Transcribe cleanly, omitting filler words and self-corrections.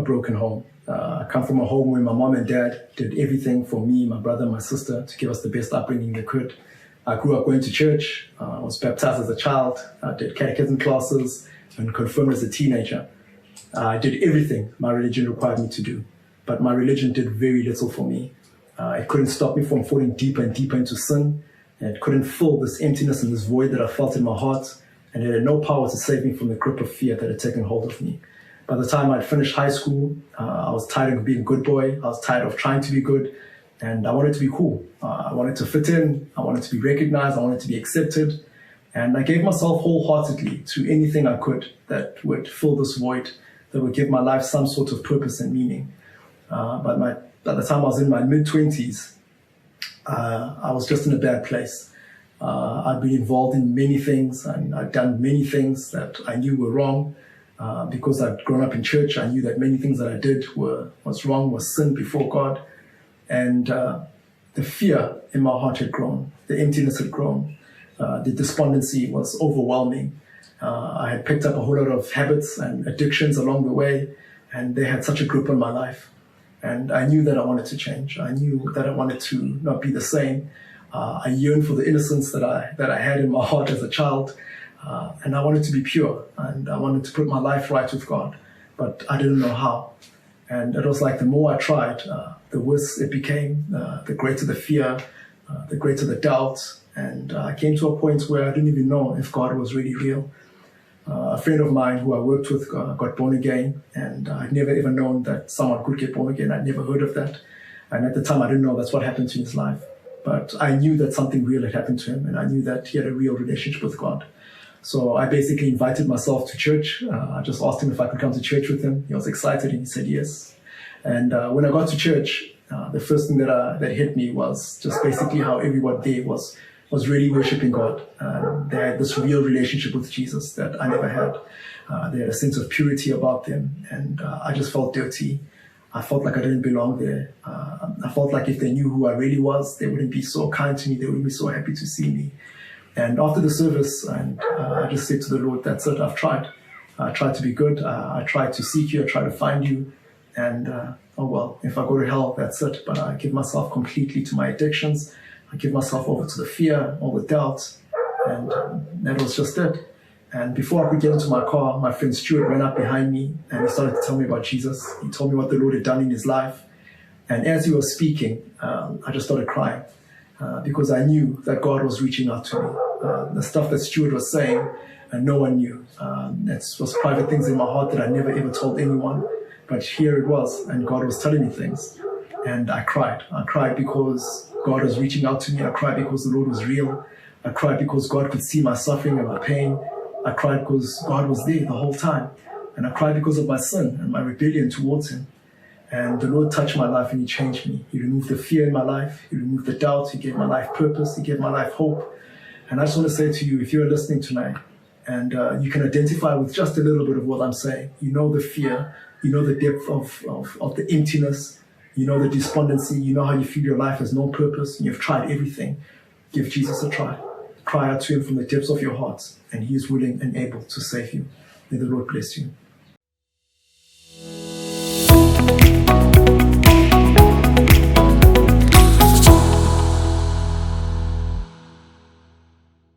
broken home. I come from a home where my mom and dad did everything for me, my brother, and my sister to give us the best upbringing they could. I grew up going to church. I was baptized as a child. I did catechism classes and confirmed as a teenager. I did everything my religion required me to do, but my religion did very little for me. It couldn't stop me from falling deeper and deeper into sin. It couldn't fill this emptiness and this void that I felt in my heart, and it had no power to save me from the grip of fear that had taken hold of me. By the time I'd finished high school, I was tired of being a good boy. I was tired of trying to be good, and I wanted to be cool. I wanted to fit in. I wanted to be recognized. I wanted to be accepted. And I gave myself wholeheartedly to anything I could that would fill this void, that would give my life some sort of purpose and meaning. But by the time I was in my mid-20s, I was just in a bad place. I'd been involved in many things, and I'd done many things that I knew were wrong. Because I'd grown up in church, I knew that many things that I did was wrong, was sin before God. And the fear in my heart had grown. The emptiness had grown. The despondency was overwhelming. I had picked up a whole lot of habits and addictions along the way, and they had such a grip on my life. And I knew that I wanted to change. I knew that I wanted to not be the same. I yearned for the innocence that I had in my heart as a child. And I wanted to be pure, and I wanted to put my life right with God, but I didn't know how. And it was like the more I tried, the worse it became, the greater the fear, the greater the doubt. And I came to a point where I didn't even know if God was really real. A friend of mine who I worked with got born again, and I'd never ever known that someone could get born again. I'd never heard of that. And at the time, I didn't know that's what happened to his life. But I knew that something real had happened to him, and I knew that he had a real relationship with God. So I basically invited myself to church. I just asked him if I could come to church with him. He was excited and he said yes. And when I got to church, the first thing that hit me was just basically how everyone there was really worshiping God. They had this real relationship with Jesus that I never had. They had a sense of purity about them, and I just felt dirty. I felt like I didn't belong there. I felt like if they knew who I really was, they wouldn't be so kind to me. They wouldn't be so happy to see me. And after the service, I just said to the Lord, that's it, I've tried. I tried to be good. I tried to seek you. I tried to find you. And, oh well, if I go to hell, that's it. But I give myself completely to my addictions. I give myself over to the fear, all the doubts. And that was just it. And before I could get into my car, my friend Stuart ran up behind me and he started to tell me about Jesus. He told me what the Lord had done in his life. And as he was speaking, I just started crying. Because I knew that God was reaching out to me. The stuff that Stuart was saying, and no one knew. It was private things in my heart that I never ever told anyone. But here it was, and God was telling me things. And I cried. I cried because God was reaching out to me. I cried because the Lord was real. I cried because God could see my suffering and my pain. I cried because God was there the whole time. And I cried because of my sin and my rebellion towards him. And the Lord touched my life and he changed me. He removed the fear in my life. He removed the doubt. He gave my life purpose. He gave my life hope. And I just want to say to you, if you're listening tonight and you can identify with just a little bit of what I'm saying, you know the fear, you know the depth of the emptiness, you know the despondency, you know how you feel your life has no purpose and you've tried everything, give Jesus a try. Cry out to him from the depths of your heart and he is willing and able to save you. May the Lord bless you.